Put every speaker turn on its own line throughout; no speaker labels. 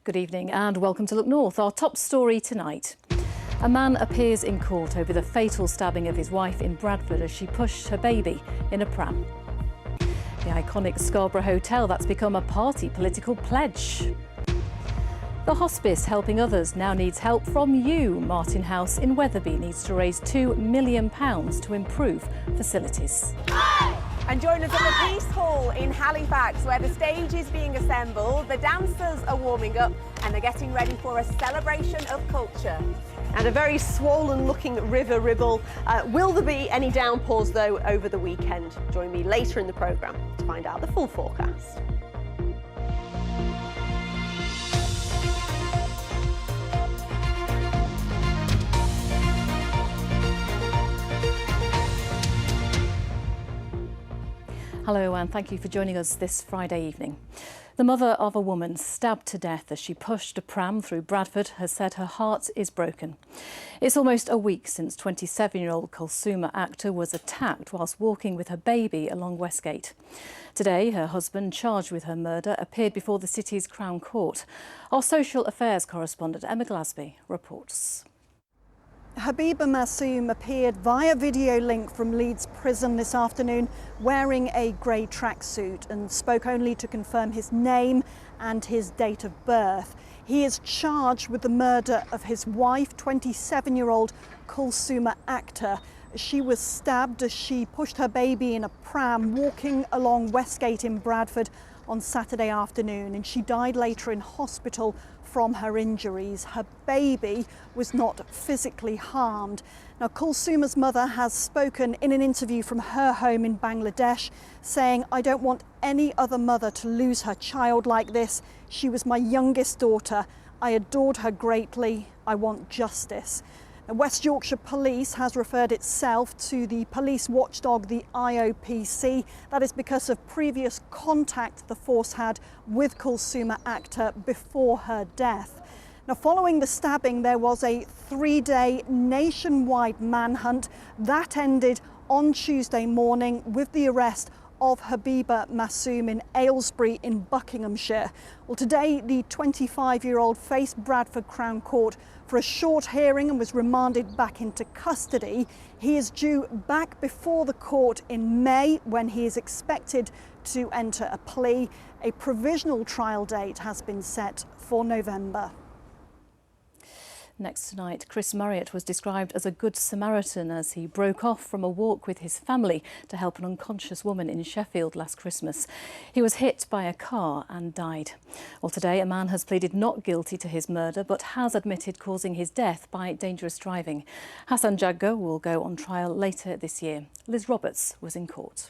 Good evening and welcome to Look North. Our top story tonight. A man appears in court over the fatal stabbing of his wife in Bradford as she pushed her baby in a pram. The iconic Scarborough Hotel that's become a party political pledge. The hospice helping others now needs help from you. Martin House in Wetherby needs to raise £2 million to improve facilities.
And join us at the Peace Hall in Halifax, where the stage is being assembled, the dancers are warming up and they're getting ready for a celebration of culture.
And a very swollen-looking river Ribble. Will there be any downpours, though, over the weekend? Join me later in the programme to find out the full forecast.
Hello and thank you for joining us this Friday evening. The mother of a woman stabbed to death as she pushed a pram through Bradford has said her heart is broken. It's almost a week since 27-year-old Kulsuma Akhtar was attacked whilst walking with her baby along Westgate. Today, her husband, charged with her murder, appeared before the city's Crown Court. Our social affairs correspondent Emma Glasby reports.
Habiba Massoum appeared via video link from Leeds prison this afternoon wearing a grey tracksuit and spoke only to confirm his name and his date of birth. He is charged with the murder of his wife, 27-year-old Kulsuma Akhtar. She was stabbed as she pushed her baby in a pram walking along Westgate in Bradford on Saturday afternoon, and she died later in hospital from her injuries. Her baby was not physically harmed. Now, Kulsuma's mother has spoken in an interview from her home in Bangladesh, saying, "I don't want any other mother to lose her child like this. She was my youngest daughter. I adored her greatly. I want justice." West Yorkshire Police has referred itself to the police watchdog, the IOPC. That is because of previous contact the force had with Kulsuma Akhtar before her death. Now, following the stabbing, there was a 3-day nationwide manhunt that ended on Tuesday morning with the arrest of Habiba Massoum in Aylesbury in Buckinghamshire. Well, today the 25-year-old faced Bradford Crown Court for a short hearing and was remanded back into custody. He is due back before the court in May, when he is expected to enter a plea. A provisional trial date has been set for November.
Next tonight, Chris Marriott was described as a good Samaritan as he broke off from a walk with his family to help an unconscious woman in Sheffield last Christmas. He was hit by a car and died. Well, today a man has pleaded not guilty to his murder but has admitted causing his death by dangerous driving. Hassan Jagger will go on trial later this year. Liz Roberts was in court.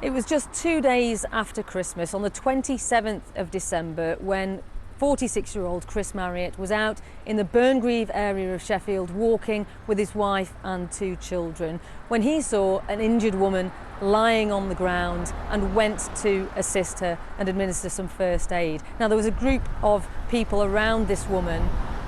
It was just 2 days after Christmas, on the 27th of December, when 46-year-old Chris Marriott was out in the Burngreave area of Sheffield walking with his wife and 2 children when he saw an injured woman lying on the ground and went to assist her and administer some first aid. Now, there was a group of people around this woman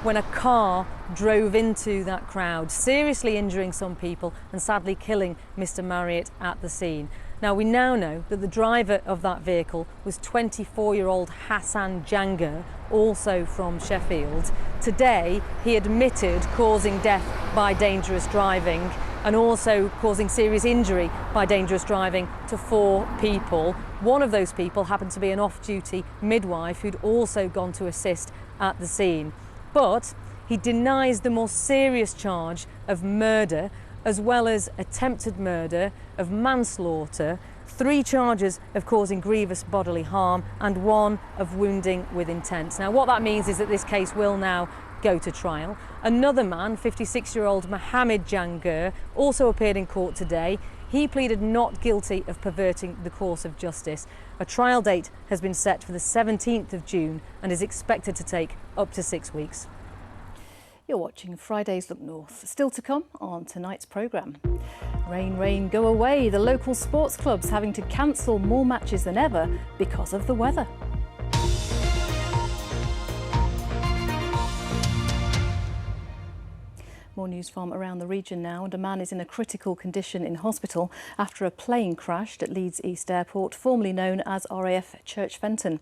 when a car drove into that crowd, seriously injuring some people and sadly killing Mr. Marriott at the scene. Now, we now know that the driver of that vehicle was 24-year-old Hassan Jagger, also from Sheffield. Today, he admitted causing death by dangerous driving and also causing serious injury by dangerous driving to 4 people. One of those people happened to be an off-duty midwife who'd also gone to assist at the scene. But he denies the more serious charge of murder, as well as attempted murder, of manslaughter, 3 charges of causing grievous bodily harm and 1 of wounding with intent. Now, what that means is that this case will now go to trial. Another man, 56-year-old Mohammed Jagger, also appeared in court today. He pleaded not guilty of perverting the course of justice. A trial date has been set for the 17th of June and is expected to take up to 6 weeks.
You're watching Friday's Look North. Still to come on tonight's programme. Rain, rain, go away. The local sports clubs having to cancel more matches than ever because of the weather. More More news from around the region now, and a man is in a critical condition in hospital after a plane crashed at Leeds East Airport, formerly known as RAF Church Fenton.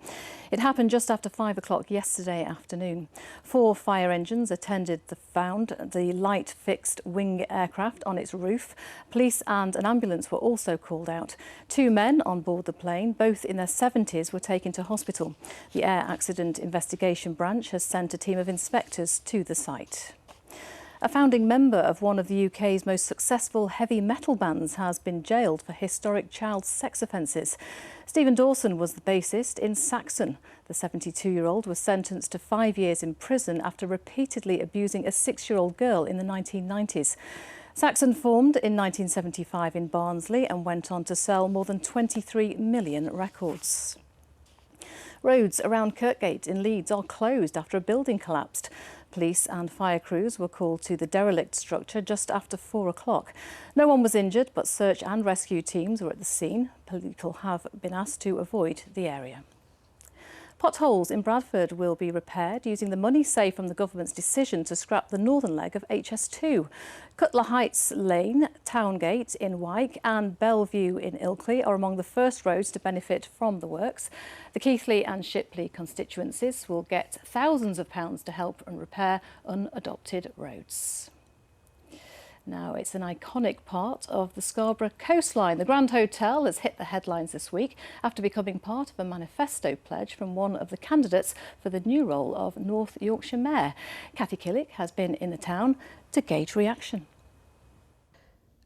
It happened just after 5 o'clock yesterday afternoon. 4 fire engines attended the light fixed wing aircraft on its roof. Police and an ambulance were also called out. 2 men on board the plane, both in their 70s, were taken to hospital. The Air Accident Investigation Branch has sent a team of inspectors to the site. A founding member of one of the UK's most successful heavy metal bands has been jailed for historic child sex offences. Stephen Dawson was the bassist in Saxon. The 72-year-old was sentenced to 5 years in prison after repeatedly abusing a 6-year-old girl in the 1990s. Saxon formed in 1975 in Barnsley and went on to sell more than 23 million records. Roads around Kirkgate in Leeds are closed after a building collapsed. Police and fire crews were called to the derelict structure just after 4 o'clock. No one was injured, but search and rescue teams were at the scene. People have been asked to avoid the area. Potholes in Bradford will be repaired using the money saved from the government's decision to scrap the northern leg of HS2. Cutler Heights Lane, Towngate in Wyke and Bellevue in Ilkley are among the first roads to benefit from the works. The Keighley and Shipley constituencies will get thousands of pounds to help and repair unadopted roads. Now, it's an iconic part of the Scarborough coastline. The Grand Hotel has hit the headlines this week after becoming part of a manifesto pledge from one of the candidates for the new role of North Yorkshire Mayor. Kathy Killick has been in the town to gauge reaction.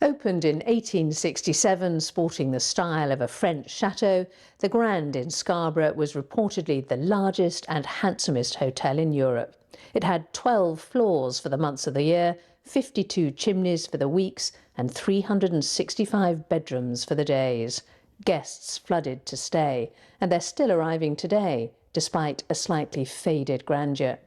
Opened in 1867, sporting the style of a French chateau, the Grand in Scarborough was reportedly the largest and handsomest hotel in Europe. It had 12 floors for the months of the year, 52 chimneys for the weeks and 365 bedrooms for the days. Guests flooded to stay, and they're still arriving today, despite a slightly faded grandeur.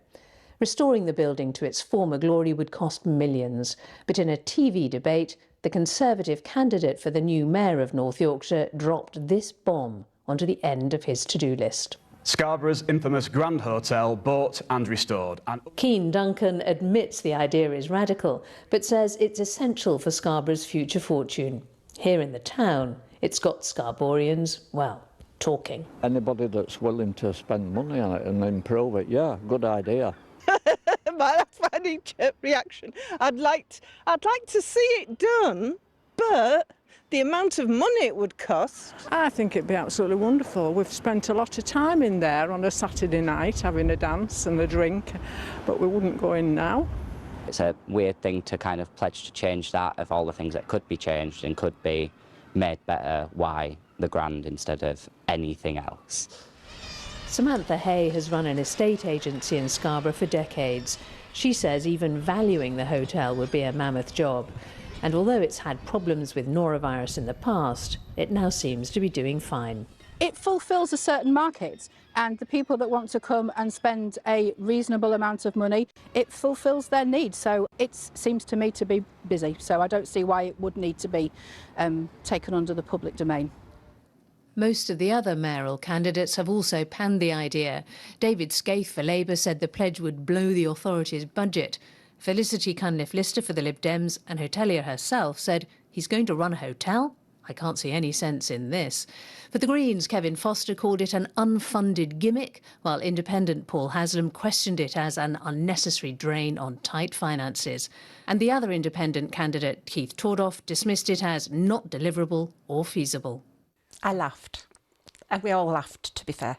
Restoring the building to its former glory would cost millions, but in a TV debate, the Conservative candidate for the new mayor of North Yorkshire dropped this bomb onto the end of his to-do list.
Scarborough's infamous Grand Hotel bought and restored.
Keane Duncan admits the idea is radical, but says it's essential for Scarborough's future fortune. Here in the town, it's got Scarboroughians, well, talking.
Anybody that's willing to spend money on it and improve it, yeah, good idea.
My funny reaction. I'd like to see it done, but the amount of money it would cost.
I think it'd be absolutely wonderful. We've spent a lot of time in there on a Saturday night having a dance and a drink, but we wouldn't go in now.
It's a weird thing to kind of pledge to change that of all the things that could be changed and could be made better. Why the Grand instead of anything else?
Samantha Hay has run an estate agency in Scarborough for decades. She says even valuing the hotel would be a mammoth job. And although it's had problems with norovirus in the past, it now seems to be doing fine.
It fulfills a certain market, and the people that want to come and spend a reasonable amount of money, it fulfills their needs. So it seems to me to be busy, so I don't see why it would need to be taken under the public domain.
Most of the other mayoral candidates have also panned the idea. David Scaife for Labour said the pledge would blow the authorities' budget. Felicity Cunliffe-Lister for the Lib Dems and hotelier herself said, he's going to run a hotel? I can't see any sense in this. For the Greens, Kevin Foster called it an unfunded gimmick, while independent Paul Haslam questioned it as an unnecessary drain on tight finances. And the other independent candidate, Keith Tordoff, dismissed it as not deliverable or feasible.
I laughed. And we all laughed, to be fair.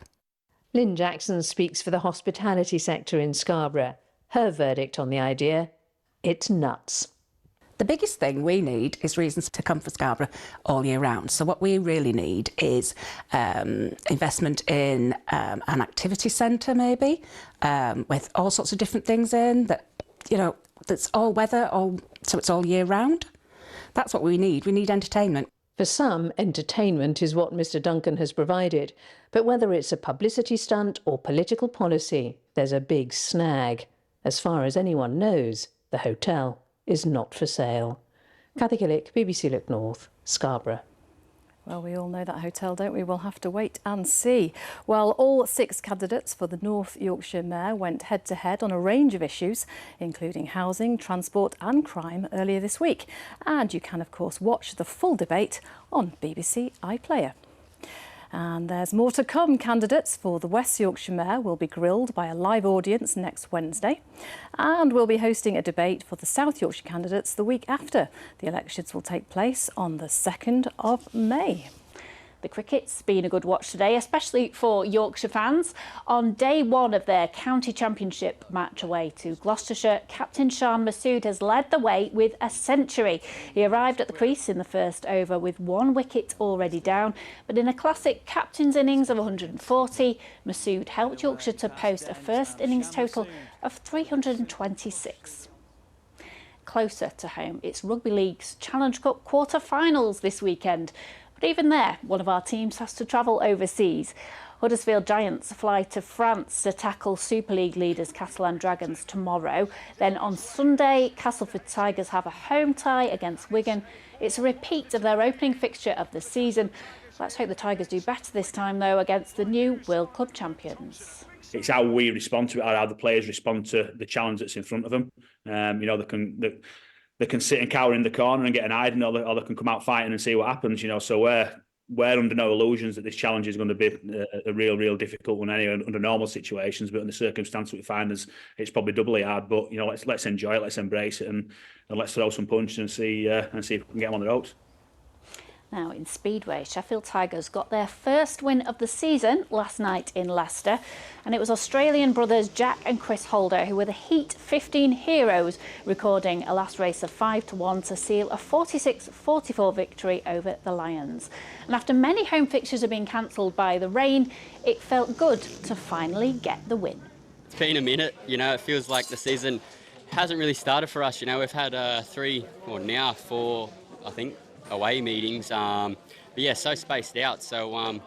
Lynn Jackson speaks for the hospitality sector in Scarborough. Her verdict on the idea, it's nuts.
The biggest thing we need is reasons to come for Scarborough all year round. So what we really need is investment in an activity centre maybe, with all sorts of different things in that, you know, that's all weather, so it's all year round. That's what we need. We need entertainment.
For some, entertainment is what Mr Duncan has provided. But whether it's a publicity stunt or political policy, there's a big snag. As far as anyone knows, the hotel is not for sale. Kathy Killick, BBC Look North, Scarborough.
Well, we all know that hotel, don't we? We'll have to wait and see. Well, all 6 candidates for the North Yorkshire Mayor went head-to-head on a range of issues, including housing, transport and crime earlier this week. And you can, of course, watch the full debate on BBC iPlayer. And there's more to come. Candidates for the West Yorkshire Mayor will be grilled by a live audience next Wednesday. And we'll be hosting a debate for the South Yorkshire candidates the week after. The elections will take place on the 2nd of May.
The cricket's been a good watch today, especially for Yorkshire fans. On day 1 of their county championship match away to Gloucestershire, captain Shan Masood has led the way with a century. He arrived at the crease in the first over with 1 wicket already down, but in a classic captain's innings of 140, Masood helped Yorkshire to post a first innings total of 326. Closer to home, it's Rugby League's Challenge Cup quarter-finals this weekend. But even there, one of our teams has to travel overseas. Huddersfield Giants fly to France to tackle Super League leaders Catalan Dragons tomorrow. Then on Sunday, Castleford Tigers have a home tie against Wigan. It's a repeat of their opening fixture of the season. Let's hope the Tigers do better this time, though, against the new World Cup champions.
It's how we respond to it, how the players respond to the challenge that's in front of them. They can sit and cower in the corner and get an hiding, or they can come out fighting and see what happens. So we're under no illusions that this challenge is going to be a real difficult one anyway under normal situations. But in the circumstances we find, it's probably doubly hard. But let's enjoy it, let's embrace it, and let's throw some punches and see if we can get them on the ropes.
Now in Speedway, Sheffield Tigers got their first win of the season last night in Leicester, and it was Australian brothers Jack and Chris Holder who were the Heat 15 heroes, recording a last race of 5-1 to seal a 46-44 victory over the Lions. And after many home fixtures have been cancelled by the rain, it felt good to finally get the win.
It's been a minute, it feels like the season hasn't really started for us. We've had 4, I think, away meetings, but yeah, so spaced out, so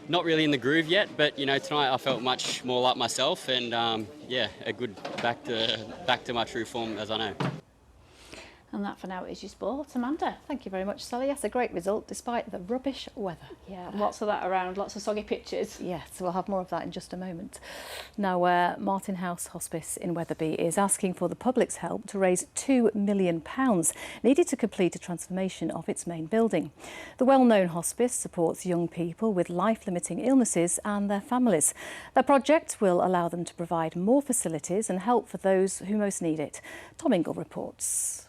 not really in the groove yet, but tonight I felt much more like myself, and a good back to my true form, as I know.
And that for now is your sport. Amanda.
Thank you very much, Sally. Yes, a great result despite the rubbish weather.
Yeah, lots of that around, lots of soggy pitches.
Yes, we'll have more of that in just a moment. Now, Martin House Hospice in Wetherby is asking for the public's help to raise £2 million needed to complete a transformation of its main building. The well-known hospice supports young people with life-limiting illnesses and their families. Their project will allow them to provide more facilities and help for those who most need it. Tom Ingle reports.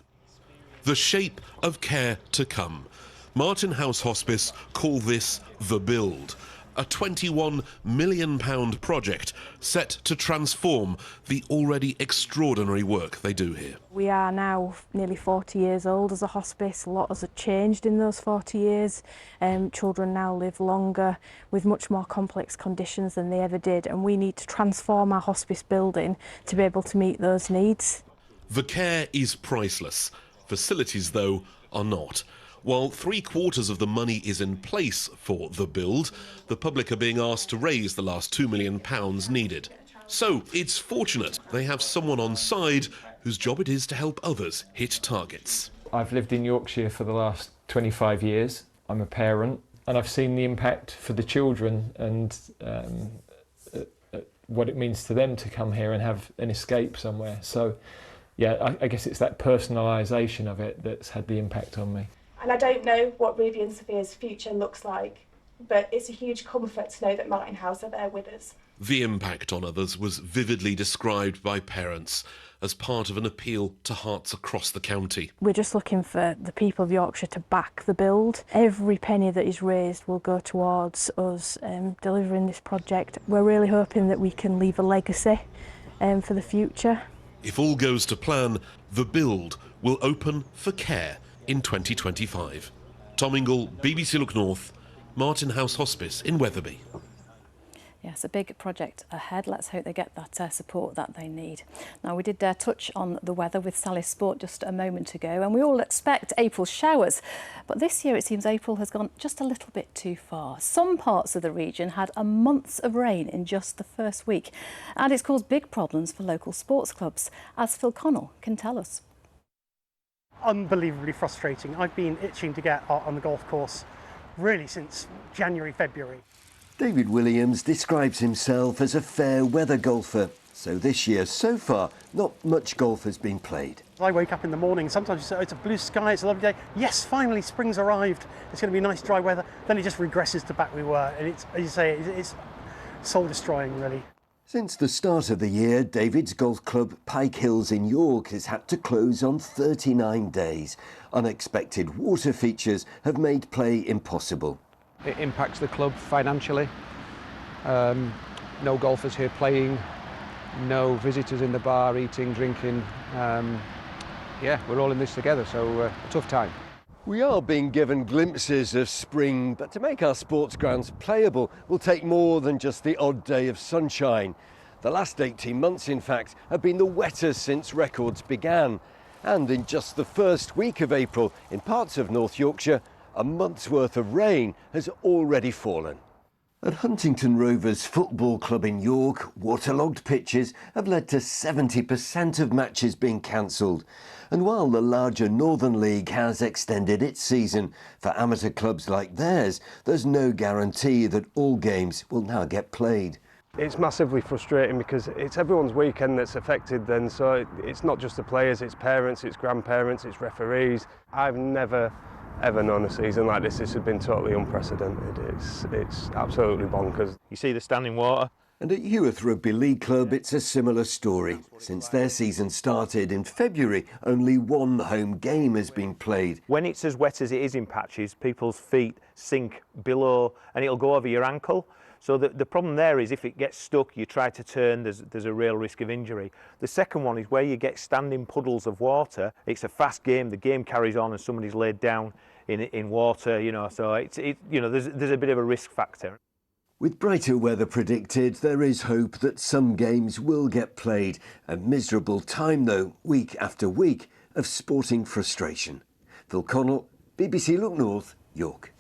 The shape of care to come. Martin House Hospice call this The Build, a £21 million project set to transform the already extraordinary work they do here.
We are now nearly 40 years old as a hospice. A lot has changed in those 40 years. Children now live longer with much more complex conditions than they ever did, and we need to transform our hospice building to be able to meet those needs.
The care is priceless. Facilities, though, are not. While 3/4 of the money is in place for The Build, the public are being asked to raise the last £2 million needed. So it's fortunate they have someone on side whose job it is to help others hit targets.
I've lived in Yorkshire for the last 25 years. I'm a parent, and I've seen the impact for the children and what it means to them to come here and have an escape somewhere. So yeah, I guess it's that personalisation of it that's had the impact on me.
And I don't know what Ruby and Sophia's future looks like, but it's a huge comfort to know that Martin House are there with us.
The impact on others was vividly described by parents as part of an appeal to hearts across the county.
We're just looking for the people of Yorkshire to back The Build. Every penny that is raised will go towards us delivering this project. We're really hoping that we can leave a legacy for the future.
If all goes to plan, The Build will open for care in 2025. Tom Ingle, BBC Look North, Martin House Hospice in Wetherby.
Yes, a big project ahead. Let's hope they get that support that they need. Now, we did touch on the weather with Sally Sport just a moment ago, and we all expect April showers. But this year, it seems April has gone just a little bit too far. Some parts of the region had a month of rain in just the first week, and it's caused big problems for local sports clubs, as Phil Connell can tell us.
Unbelievably frustrating. I've been itching to get out on the golf course really since January, February.
David Williams describes himself as a fair weather golfer. So this year, so far, not much golf has been played.
I wake up in the morning, sometimes you say, oh, it's a blue sky, it's a lovely day. Yes, finally spring's arrived. It's going to be nice dry weather. Then it just regresses to back we were. And it's, as you say, it's soul destroying, really.
Since the start of the year, David's golf club, Pike Hills in York, has had to close on 39 days. Unexpected water features have made play impossible.
It impacts the club financially. No golfers here playing, no visitors in the bar eating, drinking. Yeah, we're all in this together, so a tough time.
We are being given glimpses of spring, but to make our sports grounds playable will take more than just the odd day of sunshine. The last 18 months, in fact, have been the wettest since records began. And in just the first week of April, in parts of North Yorkshire, a month's worth of rain has already fallen. At Huntington Rovers Football Club in York, waterlogged pitches have led to 70% of matches being cancelled. And while the larger Northern League has extended its season, for amateur clubs like theirs, there's no guarantee that all games will now get played.
It's massively frustrating because it's everyone's weekend that's affected then, so it's not just the players, it's parents, it's grandparents, it's referees. I've never ever known a season like this. This has been totally unprecedented. It's absolutely bonkers.
You see the standing water.
And at Heworth Rugby League Club, it's a similar story. Since their season started in February, only one home game has been played.
When it's as wet as it is in patches, people's feet sink below and it'll go over your ankle. So the problem there is if it gets stuck, you try to turn, there's a real risk of injury. The second one is where you get standing puddles of water. It's a fast game, the game carries on and somebody's laid down in water, you know, so there's a bit of a risk factor.
With brighter weather predicted, there is hope that some games will get played. A miserable time, though, week after week, of sporting frustration. Phil Connell, BBC Look North, York.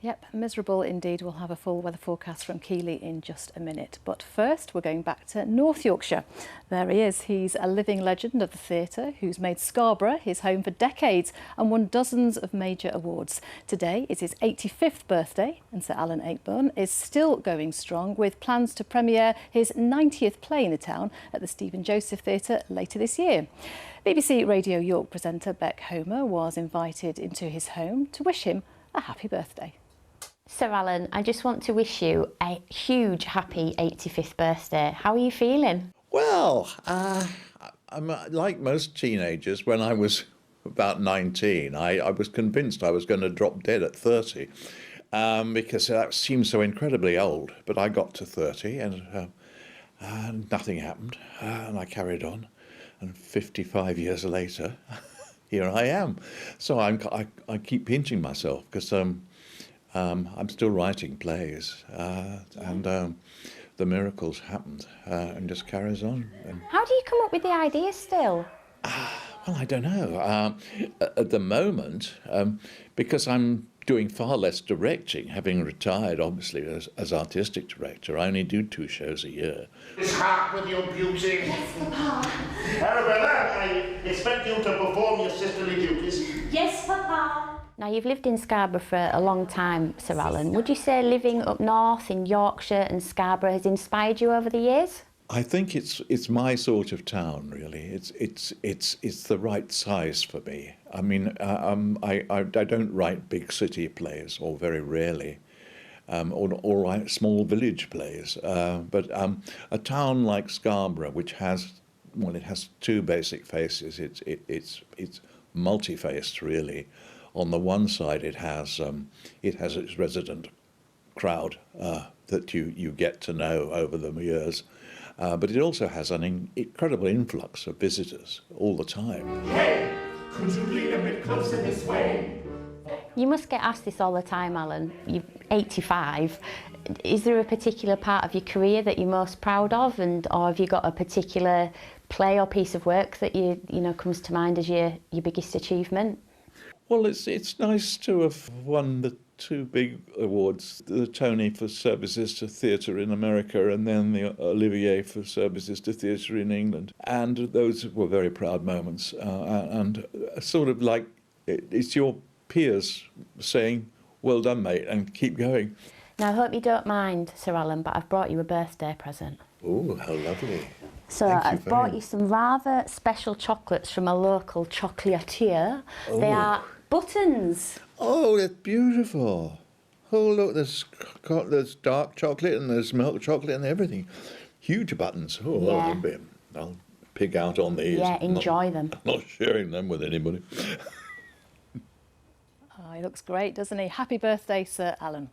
Yep, miserable indeed. We'll have a full weather forecast from Keighley in just a minute. But first, we're going back to North Yorkshire. There he is. He's a living legend of the theatre who's made Scarborough his home for decades and won dozens of major awards. Today is his 85th birthday and Sir Alan Ayckbourn is still going strong with plans to premiere his 90th play in the town at the Stephen Joseph Theatre later this year. BBC Radio York presenter Beck Homer was invited into his home to wish him a happy birthday.
Sir Alan, I just want to wish you a huge happy 85th birthday. How are you feeling?
Well, I'm like most teenagers. When I was about 19, I was convinced I was going to drop dead at 30 because that seemed so incredibly old. But I got to 30 and nothing happened, and I carried on. And 55 years later, here I am. So I keep pinching myself because I'm still writing plays, and the miracles happened, and just carries on. And
How do you come up with the ideas still?
well, I don't know. At the moment, because I'm doing far less directing, having retired, obviously, as artistic director, I only do 2 shows a year.
This heart with your beauty.
Yes, Papa.
Arabella, I expect you to perform your sisterly duties.
Yes, Papa. Now, you've lived in Scarborough for a long time, Sir Alan. Would you say living up north in Yorkshire and Scarborough has inspired you over the years?
I think it's my sort of town, really. It's the right size for me. I mean, I don't write big city plays, or very rarely, or write small village plays. But a town like Scarborough, which has, well, it has 2 basic faces. It's multi-faced, really. On the one side, it has its resident crowd that you get to know over the years. But it also has an incredible influx of visitors all the time.
Hey, could you lean a bit closer this way?
You must get asked this all the time, Alan. You're 85. Is there a particular part of your career that you're most proud of, or have you got a particular play or piece of work that you know comes to mind as your biggest achievement?
Well, it's nice to have won the 2 big awards, the Tony for services to theatre in America and then the Olivier for services to theatre in England. And those were very proud moments. And sort of like it's your peers saying, well done, mate, and keep going.
Now, I hope you don't mind, Sir Alan, but I've brought you a birthday present.
Oh, how lovely.
So I've brought you some rather special chocolates from a local chocolatier.
Oh.
They are buttons.
Oh, they're beautiful. Oh, look, there's dark chocolate and there's milk chocolate and everything. Huge buttons. Oh,
Yeah.
I'll pig out on these.
Yeah, enjoy them.
Not sharing them with anybody.
Oh, he looks great, doesn't he? Happy birthday, Sir Alan.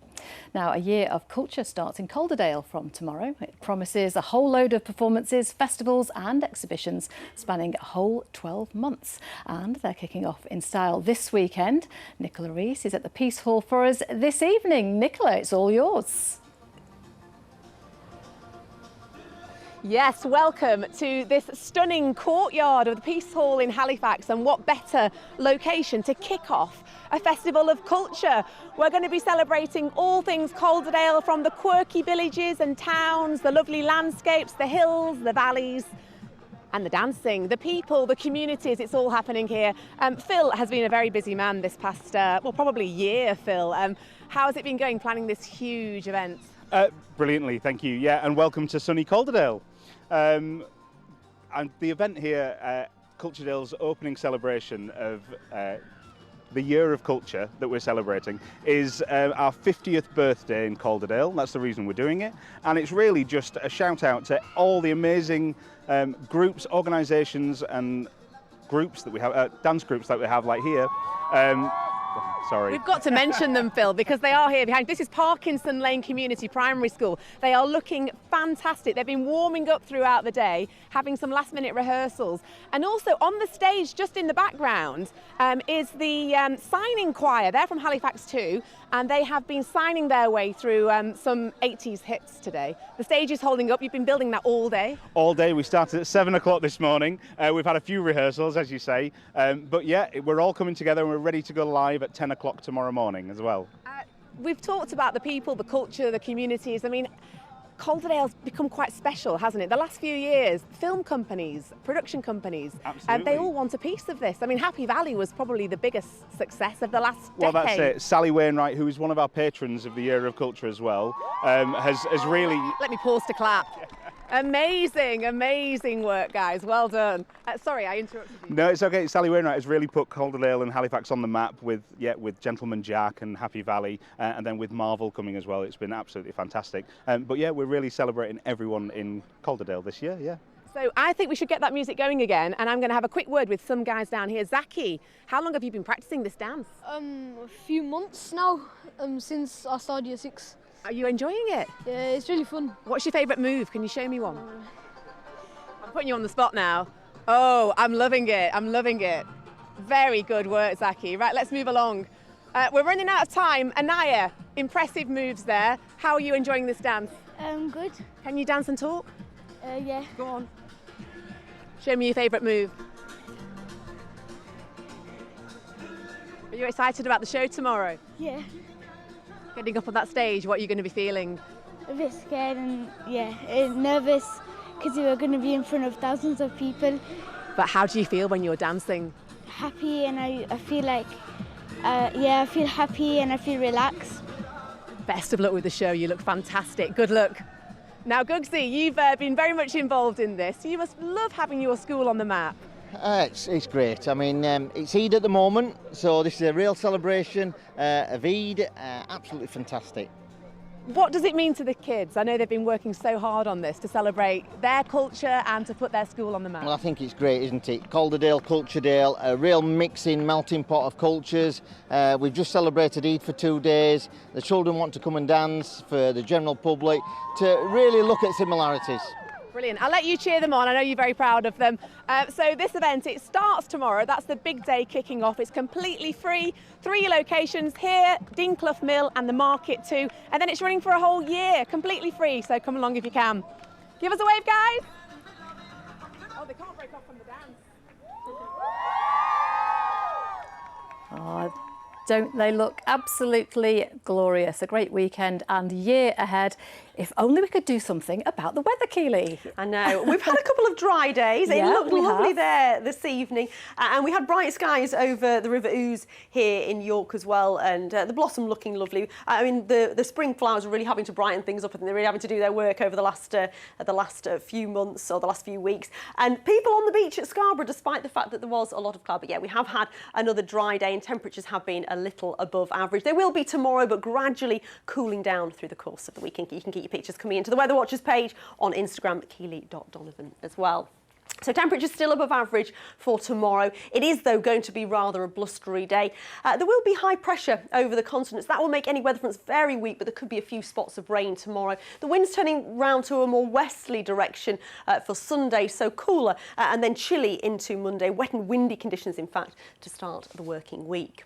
Now, a year of culture starts in Calderdale from tomorrow. It promises a whole load of performances, festivals and exhibitions spanning a whole 12 months. And they're kicking off in style this weekend. Nicola Rees is at the Peace Hall for us this evening. Nicola, it's all yours.
Yes, welcome to this stunning courtyard of the Peace Hall in Halifax, and what better location to kick off a festival of culture. We're going to be celebrating all things Calderdale, from the quirky villages and towns, the lovely landscapes, the hills, the valleys, and the dancing, the people, the communities. It's all happening here. Phil has been a very busy man this past, well, probably year, Phil. How has it been going planning this huge event?
Brilliantly, thank you. Yeah, and welcome to sunny Calderdale. And the event here, Culturedale's opening celebration of the Year of Culture that we're celebrating, is our 50th birthday in Calderdale. That's the reason we're doing it. And it's really just a shout out to all the amazing groups, organisations and groups that we have, dance groups that we have, like here. Sorry.
We've got to mention them, Phil, because they are here behind. This is Parkinson Lane Community Primary School. They are looking fantastic. They've been warming up throughout the day, having some last-minute rehearsals. And also on the stage, just in the background, is the signing choir. They're from Halifax too, and they have been signing their way through some 80s hits today. The stage is holding up. You've been building that all day?
All day. We started at 7 o'clock this morning. We've had a few rehearsals, as you say. But yeah, we're all coming together and we're ready to go live at 10 o'clock tomorrow morning as well.
We've talked about the people, the culture, the communities. I mean, Calderdale's become quite special, hasn't it? The last few years, film companies, production companies, they all want a piece of this. I mean, Happy Valley was probably the biggest success of the last decade.
Well, that's it. Sally Wainwright, who is one of our patrons of the Year of Culture as well, has really...
Let me pause to clap. Amazing, amazing work, guys. Well done. Sorry, I interrupted you.
No, it's okay. Sally Wainwright has really put Calderdale and Halifax on the map with Gentleman Jack and Happy Valley, and then with Marvel coming as well. It's been absolutely fantastic. But yeah, we're really celebrating everyone in Calderdale this year, yeah.
So I think we should get that music going again, and I'm going to have a quick word with some guys down here. Zaki, how long have you been practicing this dance?
A few months now, since I started year 6.
Are you enjoying it?
Yeah, it's really fun.
What's your favourite move? Can you show me one? I'm putting you on the spot now. Oh, I'm loving it. I'm loving it. Very good work, Zaki. Right, let's move along. We're running out of time. Anaya, impressive moves there. How are you enjoying this dance?
Good.
Can you dance and talk?
Yeah.
Go on. Show me your favourite move. Are you excited about the show tomorrow?
Yeah.
Getting up on that stage, what are you going to be feeling?
A bit scared and nervous, because we're going to be in front of thousands of people.
But how do you feel when you're dancing?
Happy, and I feel like, I feel happy and I feel relaxed.
Best of luck with the show. You look fantastic. Good luck. Now, Gugsy, you've been very much involved in this. You must love having your school on the map.
It's great. I mean, it's Eid at the moment, so this is a real celebration of Eid. Absolutely fantastic.
What does it mean to the kids? I know they've been working so hard on this to celebrate their culture and to put their school on the map.
Well, I think it's great, isn't it? Calderdale, Culturedale, a real mixing, melting pot of cultures. We've just celebrated Eid for 2 days. The children want to come and dance, for the general public to really look at similarities.
Brilliant. I'll let you cheer them on. I know you're very proud of them. So this event, it starts tomorrow. That's the big day kicking off. It's completely free. 3 locations here, Dinclough Mill and the market too. And then it's running for a whole year, completely free. So come along if you can. Give us a wave, guys. Oh, they can't break off from the dance.
Oh, don't they look absolutely glorious? A great weekend and year ahead If only we could do something about the weather, Keely.
I know. We've had a couple of dry days. It
Yeah,
looked
we
lovely
have.
there this evening. And we had bright skies over the River Ouse here in York as well, and the blossom looking lovely. I mean, the spring flowers are really having to brighten things up, and they're really having to do their work over the last few months or the last few weeks. And people on the beach at Scarborough, despite the fact that there was a lot of cloud, but yeah, we have had another dry day and temperatures have been a little above average. They will be tomorrow, but gradually cooling down through the course of the week. And you can get your pictures coming into the Weather Watchers page on Instagram, keely.donovan as well. So temperatures still above average for tomorrow. It is, though, going to be rather a blustery day. There will be high pressure over the continents. That will make any weather fronts very weak, but there could be a few spots of rain tomorrow. The wind's turning round to a more westerly direction for Sunday, so cooler and then chilly into Monday. Wet and windy conditions, in fact, to start the working week.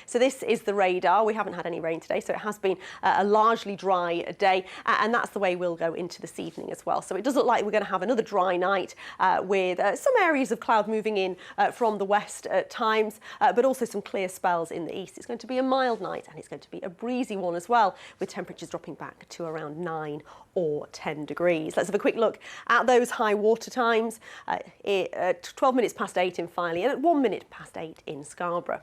So this is the radar. We haven't had any rain today, so it has been a largely dry day, and that's the way we'll go into this evening as well. So it does look like we're going to have another dry night with some areas of cloud moving in from the west at times, but also some clear spells in the east. It's going to be a mild night, and it's going to be a breezy one as well, with temperatures dropping back to around 9 or 10 degrees. Let's have a quick look at those high water times. 12 minutes past 8 in Filey and at 1 minute past 8 in Scarborough.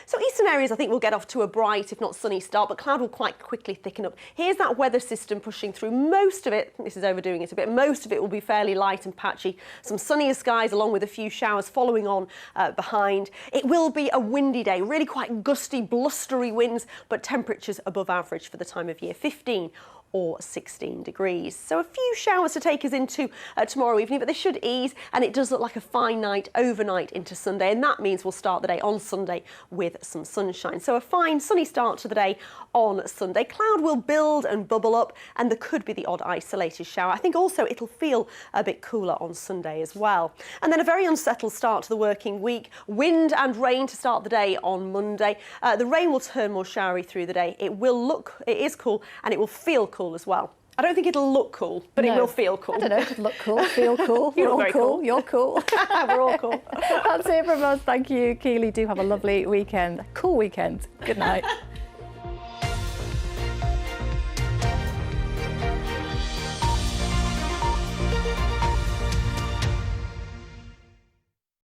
So eastern areas I think will get off to a bright, if not sunny start, but cloud will quite quickly thicken up. Here's that weather system pushing through. Most of it, this is overdoing it a bit, most of it will be fairly light and patchy. Some sunnier skies along with a few showers following on behind. It will be a windy day, really quite gusty, blustery winds, but temperatures above average for the time of year, 15 or 16 degrees. So a few showers to take us into tomorrow evening, but they should ease, and it does look like a fine night overnight into Sunday, and that means we'll start the day on Sunday with some sunshine. So a fine sunny start to the day on Sunday. Cloud will build and bubble up, and there could be the odd isolated shower. I think also it'll feel a bit cooler on Sunday as well. And then a very unsettled start to the working week. Wind and rain to start the day on Monday. The rain will turn more showery through the day. It is cool, and it will feel cool as well. I don't think it'll look cool, but it will feel cool.
I don't know, it could look cool, feel cool.
You
We're
look
all
very
cool.
cool.
You're cool.
We're all cool.
That's it from us. Thank you, Keely. Do have a lovely weekend. Cool weekend. Good night.